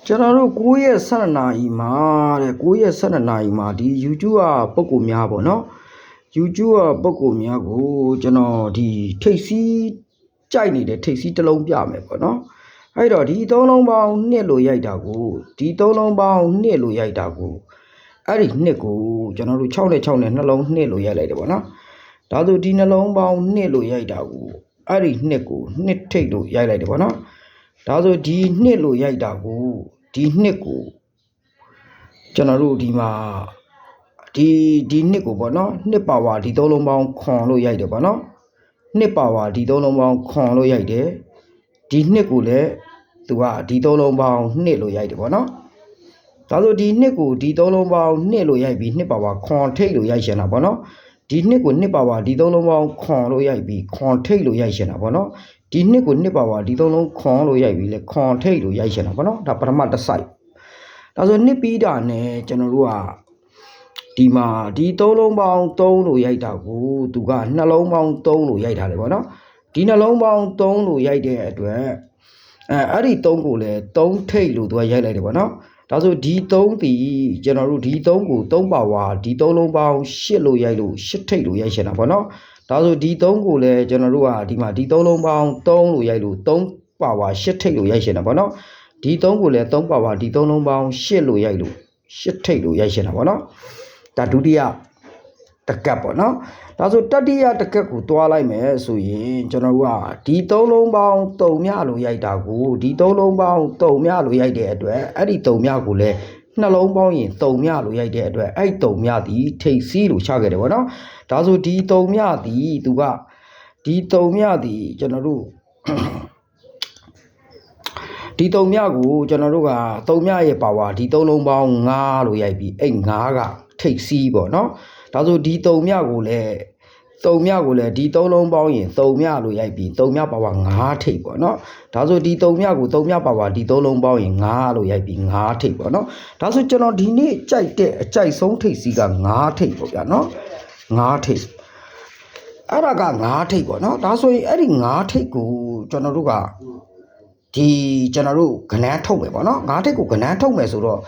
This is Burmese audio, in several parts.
ကျွန်တော်တို့9ရက်12နာရီမှာတဲ့9ရက်12နာရီမှာဒီ YouTube ကပုံကိုများပေါ့နော် YouTube ကပုံကိုများကိုကျွန်တော်ဒီထိတ်စီးကြိုက်နေတဲ့ထိတ်စီးတစ်လုံးပြမယ်ပေါ့နော်အဲ့တော့ဒီသုံးလုံးပေါင်းနှစ်လို့ရိုက်တာကိုဒီသုံးလုံးပေါင်းနှစ်လို့ရိုက်တာကိုအဲ့ဒီနှစ်ကိုကျွန်တော်တို့6နဲ့6နဲ့နှလုံးနှစ်လို့ရိုက်လိုက်တယ်ပေါ့နော်ဒါဆိုဒီနှလုံးပေါင်းနှစ်လို့ရိုက်တာကိုအဲ့ဒီနှစ်ကိုနှစ်ထိတ်လို့ရိုက်လိုက်တယ်ပေါ့နော်ဒါဆိုဒီနှစ်လို့ရိုက်တာကိုဒီနှစ်ကိုကျွန်တော်တို့ဒီမှာဒီနှစ်ကိုပေါ့နော်နှစ်ပါဝါဒီသုံးလုံးပေါင်းခွန်လို့ရိုက်တယ်ပေါ့နော်နှစ်ပါဝါဒီသုံးလုံးပေါင်းခွန်လို့ရိုက်တယ်ဒီနှစ်ကိုလည်းသူကဒီသုံးလုံးပေါင်းနှစ်လို့ရိုက်တယ်ပေါ့နော်ဒါဆိုဒီနှစ်ကိုဒီသုံးလုံးပေါင်းနှစ်လို့ရိုက်ပြီးနှစ်ပါဝါခွန်ထိတ်လို့ရိုက်ရှင်တာပေါ့နော်ဒီနှစ်ကိုနှစ်ပါဝါဒီသုံးလုံးပေါင်းခွန်လို့ရိုက်ပြီးခွန်ထိတ်လို့ရိုက်ရှင်တာပေါ့နော်ဒီနှစ်ကိုနှစ်ပါဝါဒီသုံးလုံးခွန်လို့ရိုက်ပြီးလေခွန်ထိတ်လို့ရိုက်ရှင်တာပေါ့နော်ဒါပထမတစ်စိုက်ဒါဆိုနှစ်ပြီးတာနဲ့ကျွန်တော်တို့ကဒီမှာဒီသုံးလုံးပေါင်း3လို့ရိုက်တာကိုသူကနှလုံးပေါင်း3လို့ရိုက်ထားတယ်ပေါ့နော်ဒီနှလုံးပေါင်း3လို့ရိုက်တဲ့အတွက်အဲ့ဒီ3ကိုလည်း3ထိတ်လို့သူကရိုက်လိုက်တယ်ပေါ့နော်ဒါဆိုဒီ3ဒီကျွန်တော်တို့ဒီ3ကို3ပါဝါဒီ3လုံးပေါင်း8လို့ရိုက်လို့8ထိတ်လို့ရိုက်ရှင်တာပေါ့နော်ဒါဆိုဒီ3ကိုလည်းကျွန်တော်တို့ကဒီမှာဒီ3လုံးပေါင်း3လို့ရိုက်လို့3ပါဝါ8ထိတ်လို့ရိုက်ရှင်တာပေါ့နော်ဒီ3ကိုလည်း3ပါဝါဒီ3လုံးပေါင်း8လို့ရိုက်လို့8ထိတ်လို့ရိုက်ရှင်တာပေါ့နော်ဒါဒုတိယတကတ်ပေါ့နော်ဒါဆိုတတိယတကတ်ကိုတွားလိုက်မယ်ဆိုရင်ကျွန်တော်တို့ကဒီ3လုံးပေါင်း3မြလို့ရိုက်တာကိုဒီ3လုံးပေါင်း3မြလို့ရိုက်တဲ့အတွက်အဲ့ဒီ3မြကိုလည်းနှလုံးပေါင်းရင်3မြလို့ရိုက်တဲ့အတွက်အဲ့3မြဒီထိတ်စီးလို့ချခဲ့တယ်ပေါ့နော်ဒါဆိုဒီ3မြဒီသူကဒီ3မြဒီကျွန်တော်တို့ဒီ3မြကိုကျွန်တော်တို့က3မြရဲ့ပါဝါဒီ3လုံးပေါင်း5လို့ရိုက်ပြီးအဲ့5ကထိတ်စီးပေါ့နော်ဒါဆိုဒီ3မြကိုလည်းဒီ3လုံးပေါင်းရင်3မြလို့ရိုက်ပြီး3မြပါဝါ5ထိတ်ပေါ့နော်ဒါဆိုဒီ3မြကို3မြပါဝါဒီ3လုံးပေါင်းရင်5လို့ရိုက်ပြီး5ထိတ်ပေါ့နော်ဒါဆိုကျွန်တော်ဒီနေ့ကြိုက်တဲ့အကြိုက်ဆုံးထိတ်စီးက5ထိတ်ပေါ့ဗျာနော်5ထိတ်အဲ့ဒါက5ထိတ်ပေါ့နော်ဒါဆိုရင်အဲ့ဒီ5ထိတ်ကိုကျွန်တော်တို့ကဒီကျွန်တော်တို့ကဏ္ဍထုတ်မယ်ပေါ့နော်5ထိတ်ကိုကဏ္ဍထုတ်မယ်ဆိုတော့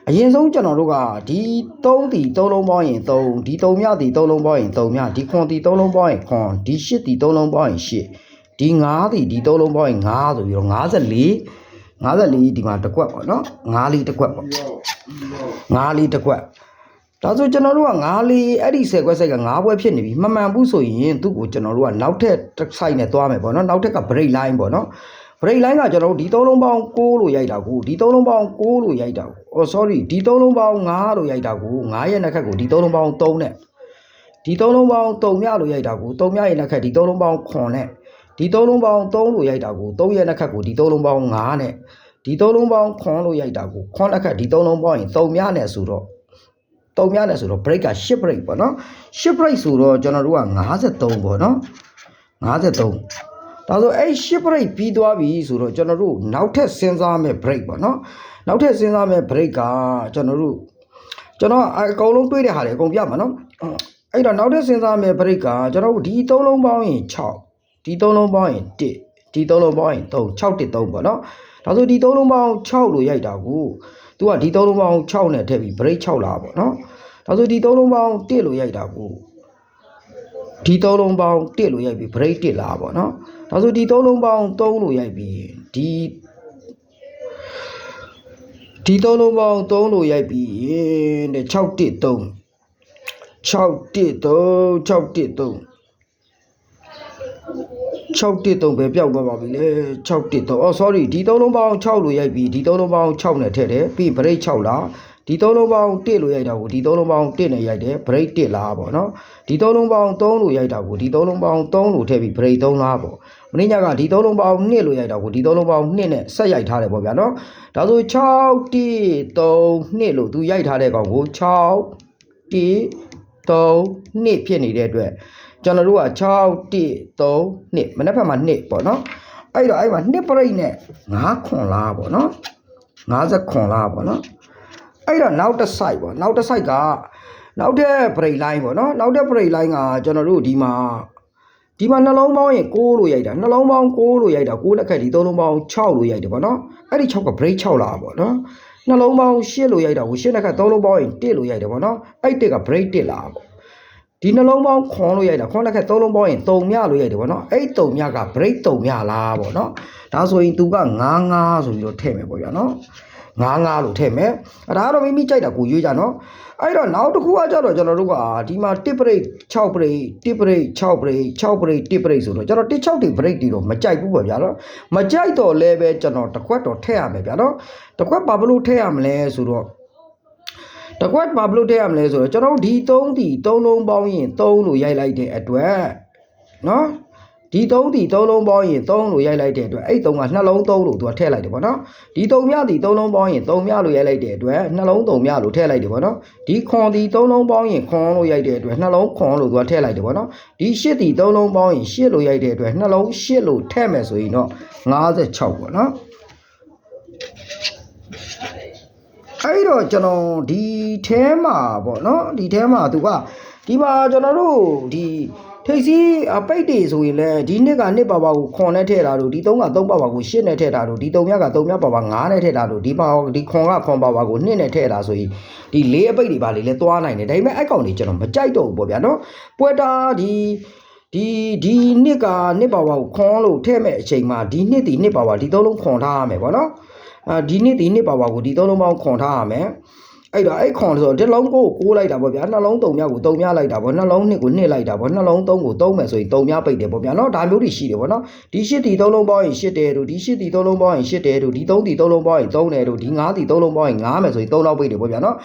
အရင်ဆုံးကျွန်တော်တို့ကဒီ3ဒီ3လုံးပေါင်းရင်3ဒီ3မြဒီ3လုံးပေါင်းရင်3မြဒီခွန်ဒီ3လုံးပေါင်းရင်ခွန်ဒီ8ဒီ3လုံးပေါင်းရင်8ဒီ9ဒီ3လုံးပေါင်းရင်9ဆိုပြီးတော့54ဒီမှာတစ်ကွက်ပေါ့နော်9လေးတစ်ကွက်ပေါ့9လေးတစ်ကွက်ဒါဆိုကျွန်တော်တို့က9လေးအဲ့ဒီ10ခွက်ဆိုင်က9ဘွဲဖြစ်နေပြီမမှန်ဘူးဆိုရင်သူ့ကိုကျွန်တော်တို့ကနောက်ထပ်တစ်ဆိုင်နဲ့သွားမယ်ပေါ့နော်နောက်ထပ်က break line ပေါ့နော်break line ကကျွန်တော်တို့ဒီ3လုံးပေါင်း6လို့ရိုက်တာကိုဒီ3လုံးပေါင်း6လို့ရိုက်တာကိုsorry ဒီ3လုံးပေါင်း5လို့ရိုက်တာကို9ရဲ့နှစ်ခက်ကိုဒီ3လုံးပေါင်း3နဲ့ဒီ3လုံးပေါင်း3မြလို့ရိုက်တာကို3မြရဲ့နှစ်ခက်ဒီ3လုံးပေါင်း9နဲ့ဒီ3လုံးပေါင်း3လို့ရိုက်တာကို3ရဲ့နှစ်ခက်ကိုဒီ3လုံးပေါင်း5နဲ့ဒီ3လုံးပေါင်း9လို့ရိုက်တာကို9နှစ်ခက်ဒီ3လုံးပေါင်းရင်3မြနဲ့ဆိုတော့3မြနဲ့ဆိုတော့ break က10 break ပေါ့နော်10 break ဆိုတော့ကျွန်တော်တို့က53ပေါ့နော်53ဒါဆိုအဲ့10 break ပြီးသွားပြီဆိုတော့ကျွန်တော်တို့နောက်ထပ်စဉ်းစားမယ့် break ပေါ့နော်နောက်ထပ်စဉ်းစားမယ့် break ကကျွန်တော်အကုန်လုံးတွေးတဲ့ဟာတွေအကုန်ပြမှာနော်အဲ့တော့နောက်ထပ်စဉ်းစားမယ့် break ကကျွန်တော်တို့ဒီ3လုံးပေါင်းရင်6ဒီ3လုံးပေါင်းရင်1ဒီ3လုံးပေါင်းရင်3 6 1 3ပေါ့နော်ဒါဆိုဒီ3လုံးပေါင်း6လို့ရိုက်တာကိုသူကဒီ3လုံးပေါင်း6နဲ့ထည့်ပြီး break 6လာပေါ့နော်ဒါဆိုဒီ3လုံးပေါင်း1လို့ရိုက်တာကိုဒီ3လုံးပေါင်း1လို့ရိုက်ပြီး break 1လာပေါ့နော်ဒါဆိုဒီ3လုံးပေါင်း3လို့ရိုက်ပြီးဒီ3လုံးပေါင်း3လို့ရိုက်ပြီးတဲ့6 1 3 6 1 3 6 1 3 6 1 3ပဲပျောက်သွားပါပြီလေ6 1 3 sorry ဒီ3လုံးပေါင်း6လို့ရိုက်ပြီးဒီ3လုံးပေါင်း6နဲ့ထည့်တယ်ပြီး break 6လာဒီ3လုံးပေါင်း1လို့ရိုက်တာကိုဒီ3လုံးပေါင်း1နဲ့ရိုက်တယ် break 1လာပေါ့နော်ဒီ3လုံးပေါင်း3လို့ရိုက်တာကိုဒီ3လုံးပေါင်း3လို့ထည့်ပြီး break 3လာပေါ့မင်းညကဒီ3လုံးပေါင်း2လို့ရိုက်တာကိုဒီ3လုံးပေါင်း2နဲ့ဆက်ရိုက်ထားတယ်ပေါ့ဗျာနော်ဒါဆို6 1 3 2လို့သူရိုက်ထားတဲ့ကောင်ကို6 1 3 2ဖြစ်နေတဲ့အတွက်ကျွန်တော်တို့က6 1 3 2မနေ့ဖက်မှာ2ပေါ့နော်အဲ့တော့အဲ့မှာ2 break နဲ့9ခွန်လားပေါ့နော်50ခွန်လားပေါ့နော်အဲ့တော့နောက်တစ် site ပေါ့နောက်တစ် site ကနောက်တဲ့ break line ပေါ့နော်နောက်တဲ့ break line ကကျွန်တော်တို့ဒီမှာ ဒီမှာနှလုံးပေါင်းရင်6လို့ရိုက်တာနှလုံးပေါင်း6လို့ရိုက်တာ6လက်ခက်ဒီ3လုံးပေါင်း6လို့ရိုက်တယ်ပေါ့နော်အဲ့ဒီ6က break 6လာပေါ့နော်နှလုံးပေါင်း8လို့ရိုက်တာကို8လက်ခက်3လုံးပေါင်းရင်1လို့ရိုက်တယ်ပေါ့နော်အဲ့1က break 1လာပေါ့ဒီနှလုံးပေါင်းခွန်လို့ရိုက်တာခွန်လက်ခက်3လုံးပေါင်းရင်3မြလို့ရိုက်တယ်ပေါ့နော်အဲ့3မြက break 3မြလားပေါ့နော်ဒါဆိုရင်သူက9ဆိုပြီးတော့ထည့်မယ်ပေါ့ဗျာနော်9လို့ထည့်မယ်ဒါကတော့မိမိကြိုက်တာကိုရွေးကြနော်အဲ့တော့နောက်တစ်ခုကကြတော့ကျွန်တော်တို့ကဒီမှာ1 break 6 break 1 break 6 break 6 break 1 break ဆိုတော့ကျွန်တော်1 6တွေ break တွေတော့မကြိုက်ဘူးပေါ့ဗျာနော်မကြိုက်တော့လည်းပဲကျွန်တော်တစ်ခွက်တော့ထည့်ရမယ်ဗျာနော်တစ်ခွက်ဘာလို့ထည့်ရမလဲဆိုတော့တကွက်ဘာလို့ထည့်ရမလဲဆိုတော့ကျွန်တော်ဒီ3ဒီ3လုံးပေါင်းရင်3လို့ရိုက်လိုက်တဲ့အတွက်နော်ဒီ3ဒီ3လုံးပေါင်းရင်3လို့ရိုက်လိုက်တဲ့အတွက်အဲ့3ကနှလုံး3လို့သူကထည့်လိုက်တယ်ပေါ့နော်ဒီ3မြဒီ3လုံးပေါင်းရင်3မြလို့ရိုက်လိုက်တဲ့အတွက်နှလုံး3မြလို့ထည့်လိုက်တယ်ပေါ့နော်ဒီခွန်ဒီ3လုံးပေါင်းရင်ခွန်လို့ရိုက်တဲ့အတွက်နှလုံးခွန်လို့သူကထည့်လိုက်တယ်ပေါ့နော်ဒီ8ဒီ3လုံးပေါင်းရင်8လို့ရိုက်တဲ့အတွက်နှလုံး8လို့ထည့်မယ်ဆိုရင်တော့56ပေါ့နော်အဲ့တော့ကျွန်တော်ဒီထဲမှာပေါ့နော်ဒီထဲမှာသူကဒီမှာကျွန်တော်တို့ဒီထိပ်စီးပိတ်တွေဆိုရင်လည်းဒီနှစ်ကနှစ်ပါပါကိုခွန်နဲ့ထည့်တာတို့ဒီ3က3ပါပါကို8နဲ့ထည့်တာတို့ဒီ3မြက3မြပါပါ9နဲ့ထည့်တာတို့ဒီပါဒီခွန်ကခွန်ပါပါကို2နဲ့ထည့်တာဆိုရင်ဒီ4အပိတ်တွေပါလေလဲသွားနိုင်တယ်ဒါပေမဲ့အဲ့ကောင်တွေကျွန်တော်မကြိုက်တော့ဘူးပေါ့ဗျာနော်ပွဲတာဒီနှစ်ကနှစ်ပါပါကိုခွန်လို့ထည့်မဲ့အချိန်မှာဒီနှစ်ဒီနှစ်ပါပါဒီ3လုံးခွန်ထားရမယ်ပေါ့နော်ဒီနှစ်ပါပါကိုဒီ3လုံးပေါင်းခွန်ထားရမယ်အဲ့တော့အဲ့ခွန်ဆိုတော့ဒီလုံးကိုလိုက်တာပေါ့ဗျာနှလုံး3မြကို3မြလိုက်တာပေါ့နှလုံး2ကို2လိုက်တာပေါ့နှလုံး3ကို3မယ်ဆိုရင်3မြပိတ်တယ်ပေါ့ဗျာနော်ဒါမျိုးတွေရှိတယ်ပေါ့နော်ဒီ8ဒီ3လုံးပေါင်းရင်8တယ်တို့ဒီ8ဒီ3လုံးပေါင်းရင်8တယ်တို့ဒီ3ဒီ3လုံးပေါင်းရင်3တယ်တို့ဒီ9ဒီ3လုံးပေါင်းရင်9မယ်ဆိုရင်3လောက်ပိတ်တယ်ပေါ့ဗျာနော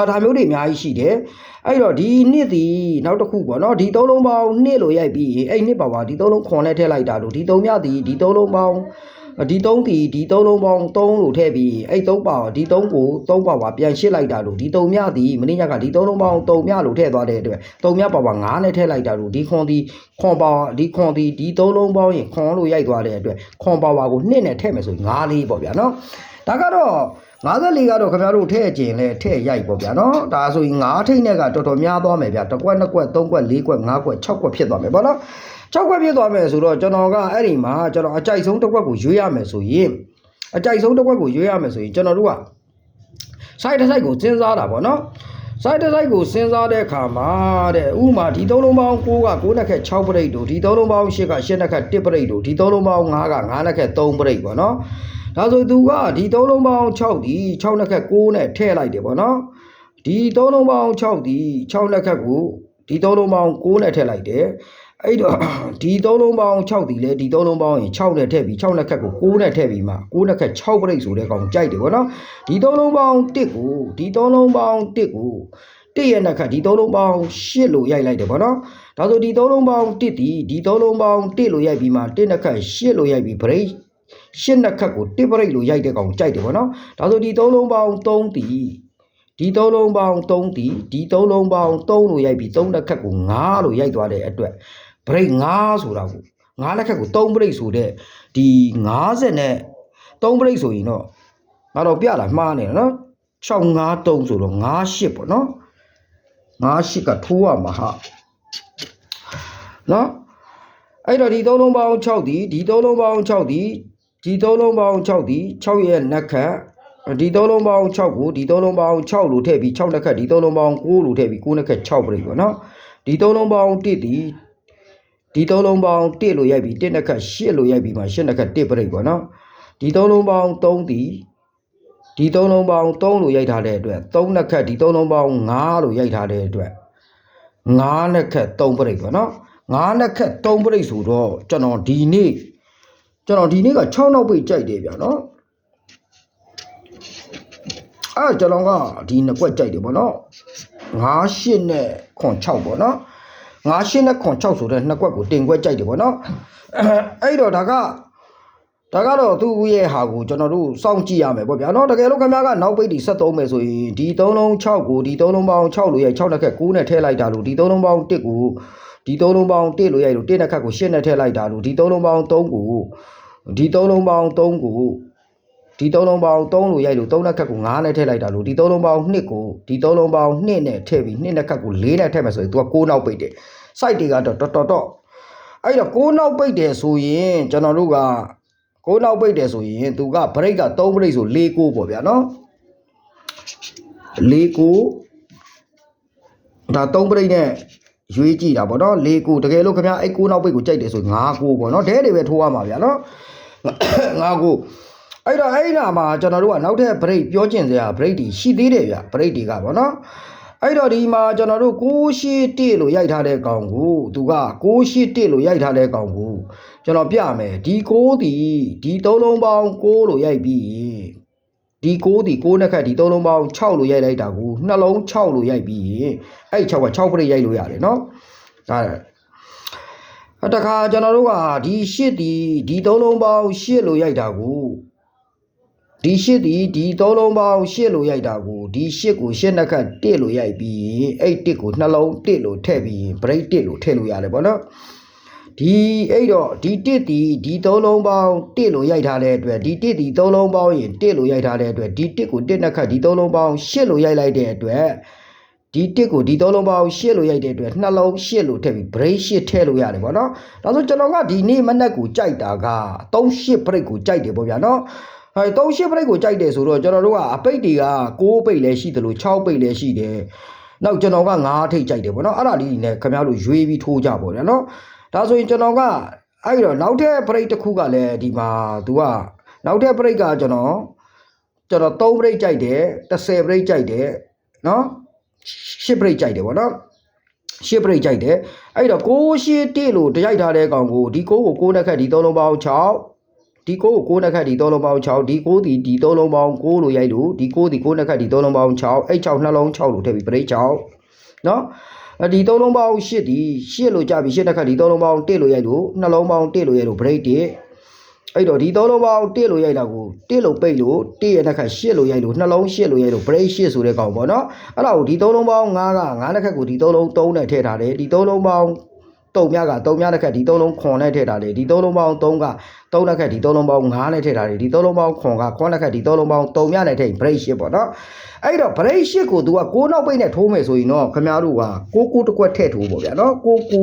်ဒါမျိုးတွေအများကြီးရှိတယ်အဲ့တော့ဒီနှစ်ဒီနောက်တစ်ခုပေါ့နော်ဒီ3လုံးပေါင်း2လို့ရိုက်ပြီးအဲ့နှစ်ပါပါဒီ3လုံးခွန်နဲ့ထည့်လိုက်တာတို့ဒီ3မြဒီ3လုံးပေါင်းဒီ3ဒီ3လုံးပေါင်း3လို့ထည့်ပြီးအဲ့3ပါဒီ3ကို3ပါပါပြန်ရှစ်လိုက်တာလို့ဒီ3မြဒီမင်းညကဒီ3လုံးပေါင်း3မြလို့ထည့်သွားတဲ့အတွက်3မြပါပါ9နဲ့ထည့်လိုက်တာလို့ဒီခွန်ဒီခွန်ပါဒီခွန်ဒီ3လုံးပေါင်းရင်ခွန်လို့ရိုက်သွားတဲ့အတွက်ခွန်ပါပါကို2နဲ့ထည့်မယ်ဆိုရင်9လေးပေါ့ဗျာနော်ဒါကတော့54ကတော့ခင်ဗျားတို့ထည့်ကျင်လဲထည့်ရိုက်ပေါ့ဗျာနော်ဒါဆိုရင်9ထိတ်နဲ့ကတော်တော်များသွားမယ်ဗျာတစ်ကွက်2ကွက်3ကွက်4ကွက်5ကွက်6ကွက်ဖြစ်သွားမယ်ပေါ့နော်6ခွက်ပြည့်သွားမယ်ဆိုတော့ကျွန်တော်ကအဲ့ဒီမှာကျွန်တော်အကြိုက်ဆုံးတစ်ခွက်ကိုရွေးရမယ်ဆိုရင်ကျွန်တော်တို့က site တစ် site ကိုစဉ်းစားတာပေါ့နော် site တစ် site ကိုစဉ်းစားတဲ့အခါမှာတဲ့ဥမာဒီ3လုံးပေါင်း9က9နဲ့ခက်6ပရိတ်တို့ဒီ3လုံးပေါင်း8က8နဲ့ခက်1ပရိတ်တို့ဒီ3လုံးပေါင်း5က9နဲ့ခက်3ပရိတ်ပေါ့နော်ဒါဆိုသူကဒီ3လုံးပေါင်း6ဒီ6နဲ့ခက်9နဲ့ထည့်လိုက်တယ်ပေါ့နော်ဒီ3လုံးပေါင်း6ဒီ6နဲ့ခက်ကိုဒီ3လုံးပေါင်း9နဲ့ထည့်လိုက်တယ်အဲ့တော့ဒီ3လုံးပေါင်း6ဒီလေဒီ3လုံးပေါင်းရင်6နဲ့ထည့်ပြီး6နဲ့ခက်ကို9နဲ့ထည့်ပြီးမှ9နဲ့ခက်6ပရိတ်ဆိုတဲ့ကောင်ကြိုက်တယ်ဗောနော်ဒီ3လုံးပေါင်း1ကိုဒီ3လုံးပေါင်း1ကို1ရဲ့နဲ့ခက်ဒီ3လုံးပေါင်း8လို့ရိုက်လိုက်တယ်ဗောနော်ဒါဆိုဒီ3လုံးပေါင်း1ဒီ3လုံးပေါင်း1လို့ရိုက်ပြီးမှ1နဲ့ခက်8လို့ရိုက်ပြီးပရိတ်8နဲ့ခက်ကို1ပရိတ်လို့ရိုက်တဲ့ကောင်ကြိုက်တယ်ဗောနော်ဒါဆိုဒီ3လုံးပေါင်း3ဒီ3လုံးပေါင်း3ဒီ3လုံးပေါင်း3လို့ရိုက်ပြီး3နဲ့ခက်ကို9လို့ရိုက်သွားတဲ့အတွက်break 9ဆိုတာကို9လက်ခက်ကို3 break ဆိုတဲ့ဒီ50နဲ့3 break ဆိုရင်တော့ငါတော့ပြတာမှားနေတယ်နော်653ဆိုတော့58ပေါ့နော်58ကထိုးရမှာဟာနော်အဲ့တော့ဒီ3လုံးပေါင်း6ဒီ3လုံးပေါင်း6ဒီ3လုံးပေါင်း6ဒီ6ရဲ့နက်ခက်ဒီ3လုံးပေါင်း6ကိုဒီ3လုံးပေါင်း6လို့ထည့်ပြီး6နက်ခက်ဒီ3လုံးပေါင်း9လို့ထည့်ပြီး9နက်ခက်6 break ပေါ့နော်ဒီ3လုံးပေါင်း1ဒီ3လုံးပေါင်း1လို့ရိုက်ပြီး1နက်ခက်8လို့ရိုက်ပြီးမှ8နက်ခက်1ပရိတ်ပေါ့နော်ဒီ3လုံးပေါင်း3ဒီ3လုံးပေါင်း3လို့ရိုက်ထားတဲ့အတွက်3နက်ခက်ဒီ3လုံးပေါင်း5လို့ရိုက်ထားတဲ့အတွက်5နက်ခက်3ပရိတ်ပေါ့နော်5နက်ခက်3ပရိတ်ဆိုတော့ကျွန်တော်ဒီနေ့က6နောက်ပိတ်ကြိုက်တယ်ဗျာနော်ကျွန်တော်ကဒီနှစ်ကွက်ကြိုက်တယ်ပေါ့နော်5 8နဲ့ခွန်6ပေါ့နော်9 နဲ့ခွန်6ဆိုတဲ့နှစ်ကွက်ကိုတင်ကွက်ကြိုက်တယ်ပေါ့နော်အဲ့တော့ဒါကတော့သူ့ရဲ့ဟာကိုကျွန်တော်တို့စောင့်ကြည့်ရမယ်ပေါ့ဗျာနော်တကယ်လို့ခင်ဗျားကနောက်ပိတ်ဒီ73မယ်ဆိုရင်ဒီ3လုံး6ကိုဒီ3လုံးပေါင်း6လို့ရိုက်6နဲ့ခက်9နဲ့ထည့်လိုက်တာလို့ဒီ3လုံးပေါင်း1ကိုဒီ3လုံးပေါင်း1လို့ရိုက်လို့1နဲ့ခက်ကို8နဲ့ထည့်လိုက်တာလို့ဒီ3လုံးပေါင်း3ကိုဒီ3လုံးပေါင်း3ကိုဒီ3လုံးပေါင်း3လို့ရိုက်လို့3နဲ့ခက်ကို9နဲ့ထည့်လိုက်တာလို့ဒီ3လုံးပေါင်း2ကိုဒီ3လုံးပေါင်း2နဲ့ထည့်ပြီး2နဲ့ခက်ကို4နဲ့ထည့်မယ်ဆိုရင် तू က9နောက်ပိတ်တယ် site တွေကတော့တော် အဲ့တော့6နောက်ပိတ်တယ်ဆိုရင်ကျွန်တော်တို့က6နောက်ပိတ်တယ်ဆိုရင်သူက break က3 break ဆို4 9ပေါ့ဗျာနော်4 9ဒါ3 break နဲ့ရွေးကြည့်တာပေါ့နော်4 9တကယ်လို့ခင်ဗျာအဲ့6နောက်ပိတ်ကိုကြိုက်တယ်ဆို5 9ပေါ့နော်ဒဲတွေပဲထိုးရမှာဗျာနော်5 9အဲ့တော့အဲ့နာမှာကျွန်တော်တို့ကနောက်ထပ် break ပြောကျင်စရာ break တွေရှိသေးတယ်ဗျ break တွေကပေါ့နော်အဲ့တော့ဒီမှာကျွန်တော်တို့681လို့ရိုက်ထားတဲ့ကောင်ကိုသူက681လို့ရိုက်ထားတဲ့ကောင်ကိုကျွန်တော်ပြမယ်ဒီ6ဒီဒီ3လုံးပေါင်း6လို့ရိုက်ပြီးဒီ6ဒီ6နှစ်ခတ်ဒီ3လုံးပေါင်း6လို့ရိုက်လိုက်တာကိုနှလုံး6လို့ရိုက်ပြီးအဲ့6က6ပြည့်ရိုက်လို့ရတယ်နော်ဒါတခါကျွန်တော်တို့ကဒီ8ဒီ3လုံးပေါင်း8လို့ရိုက်တာကိုဒီ8ဒီ3လုံးပေါင်း8လို့ရိုက်တာကိုဒီ8ကို8နှစ်ခတ်1လို့ရိုက်ပြီးအဲ့1ကိုနှလုံး1လို့ထည့်ပြီး break 1လို့ထည့်လို့ရတယ်ပေါ့နော်ဒီအဲ့တော့ဒီ1ဒီ3လုံးပေါင်း1လို့ရိုက်ထားတဲ့အတွက်ဒီ1ဒီ3လုံးပေါင်းရင်1လို့ရိုက်ထားတဲ့အတွက်ဒီ1ကို1နှစ်ခတ်ဒီ3လုံးပေါင်း8လို့ရိုက်လိုက်တဲ့အတွက်ဒီ1ကိုဒီ3လုံးပေါင်း8လို့ရိုက်တဲ့အတွက်နှလုံး8လို့ထည့်ပြီး break 8ထည့်လို့ရတယ်ပေါ့နော်ဒါဆိုကျွန်တော်ကဒီနေ့မနက်ကိုကြိုက်တာက38 break ကိုကြိုက်တယ်ပေါ့ဗျာနော်38 break ကိုကြိုက်တယ်ဆိုတော့ကျွန်တော်တို့ကအပိတ်တွေက6ပိတ်လည်းရှိတယ်လို့6ပိတ်လည်းရှိတယ်နောက်ကျွန်တော်က9ထိတ်ကြိုက်တယ်ပေါ့နော်အဲ့ဒါလေးနဲ့ခင်ဗျားတို့ရွေးပြီးထိုးကြပေါ့ဗျာနော်ဒါဆိုရင်ကျွန်တော်ကအဲ့တော့နောက်ထပ် break တစ်ခုကလည်းဒီမှာသူကနောက်ထပ် break ကကျွန်တော်3 break ကြိုက်တယ်10 break ကြိုက်တယ်နော်10 break ကြိုက်တယ်ပေါ့နော်10 break ကြိုက်တယ်အဲ့တော့681လို့တရိုက်ထားတဲ့ကောင်ကိုဒီ6ကို6နှစ်ခတ်ဒီ3လုံးပေါင်း6ဒီ6ကို6နှစ်ခတ်ဒီ3လုံးပေါင်း6ဒီ6ဒီ3လုံးပေါင်း6လို့ရိုက်လို့ဒီ6ဒီ6နှစ်ခတ်ဒီ3လုံးပေါင်း6အဲ့6နှလုံး6လို့ထည့်ပြီး break 6နော်ဒီ3လုံးပေါင်း8ဒီ8လို့ကြပြီ8နှစ်ခတ်ဒီ3လုံးပေါင်း1လို့ရိုက်လို့နှလုံးပေါင်း1လို့ရိုက်လို့ break 1အဲ့တော့ဒီ3လုံးပေါင်း1လို့ရိုက်တာကို1လို့ပိတ်လို့1ရဲ့နှစ်ခတ်8လို့ရိုက်လို့နှလုံး8လို့ရိုက်လို့ break 8ဆိုတဲ့ကောင်ပေါ့နော်အဲ့ဒါကိုဒီ3လုံးပေါင်း5က5နှစ်ခတ်ကိုဒီ3လုံး3နဲ့ထည့်ထားတယ်ဒီ3လုံးပေါင်း3မြက3မြတစ်ခတ်ဒီ3လုံးခွန်နဲ့ထည့်ထားတယ်ဒီ3လုံးပေါင်း3က3နှစ်ခတ်ဒီ3လုံးပေါင်း5နဲ့ထည့်ထားတယ်ဒီ3လုံးပေါင်းခွန်က9နှစ်ခတ်ဒီ3လုံးပေါင်း3မြနဲ့ထည့် break 8ပေါ့နော်အဲ့တော့ break 8ကို तू က6နောက်ပိတ်နဲ့ထိုးမယ်ဆိုရင်တော့ခင်ဗျားတို့က6 9တစ်ခွက်ထည့်ထိုးပေါ့ဗျာနော်6 9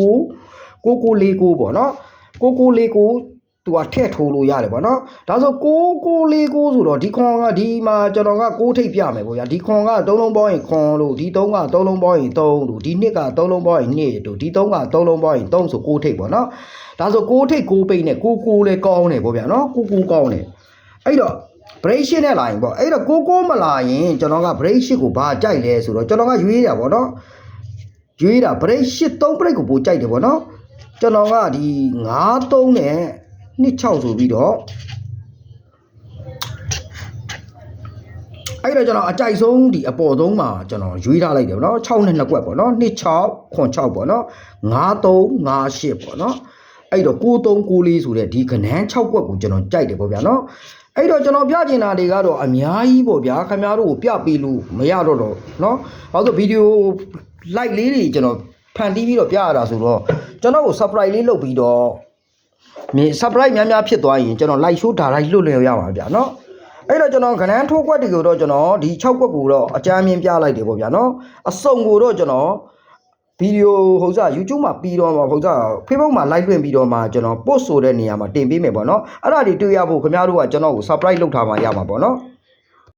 4 9ပေါ့နော်6 9 4 9သူကထည့်ထိုးလို့ရတယ်ပေါ့နော်ဒါဆို6 9 4 9ဆိုတော့ဒီခွန်ကဒီမှာကျွန်တော်က6ထိပ်ပြမယ်ပေါ့ဗျာဒီခွန်က3လုံးပေါင်းရင်ခွန်လို့ဒီ3က3လုံးပေါင်းရင်3လို့ဒီ2က3လုံးပေါင်းရင်2လို့ဒီ3က3လုံးပေါင်းရင်3ဆို6ထိပ်ပေါ့နော်ဒါဆို6ထိပ်6ပိတ်နဲ့6 9လဲကောင်းတယ်ပေါ့ဗျာနော်6 9ကောင်းတယ်အဲ့တော့ break 8နဲ့လာရင်ပေါ့အဲ့တော့6 9မလာရင်ကျွန်တော်က break 8ကိုဘာကြိုက်လဲဆိုတော့ကျွန်တော်ကရွေးတာပေါ့နော်ရွေးတာ break 8 3 break ကိုပိုကြိုက်တယ်ပေါ့နော်ကျွန်တော်ကဒီ9 3နဲ့26ဆိုပြီးတော့အဲ့တော့ကျွန်တော်အကြိုက်ဆုံးဒီအပေါ်ဆုံးမှာကျွန်တော်ရွေးထားလိုက်တယ်ပေါ့နော်6နဲ့2ကွက်ပေါ့နော်26ခွန်6ပေါ့နော်53 58ပေါ့နော်အဲ့တော့93 94ဆိုတဲ့ဒီကနန်း6ကွက်ကိုကျွန်တော်ကြိုက်တယ်ပေါ့ဗျာနော်အဲ့တော့ကျွန်တော်ပြကျင်တာတွေကတော့အများကြီးပေါ့ဗျာခင်ဗျားတို့ကိုပြပေးလို့မရတော့နော်ဘာလို့ဗီဒီယို like လေးတွေကျွန်တော်ဖန်တီးပြီးတော့ပြရတာဆိုတော့ကျွန်တော်ကို surprise လေးလုပ်ပြီးတော့surprise များများဖြစ်သွားရင်ကျွန်တော် like show ဒါလိုက်လွတ်လည်ရပါဗျာနော်အဲ့တော့ကျွန်တော်ကနန်းထိုးကွက်တွေကိုတော့ကျွန်တော်ဒီ6ကွက်ကိုတော့အကြမ်းမြင်ပြလိုက်တယ်ပေါ့ဗျာနော်အစုံကိုတော့ကျွန်တော်ဗီဒီယိုဟုတ်စား YouTube မှာပြီးတော့မှာဟုတ်စား Facebook မှာ live လွှင့်ပြီးတော့မှာကျွန်တော် post ဆိုတဲ့နေရာမှာတင်ပေးမယ်ပေါ့နော်အဲ့ဒါတွေတွေ့ရဖို့ခင်ဗျားတို့ကကျွန်တော်ကို surprise လုပ်ထားမှရမှာပေါ့နော်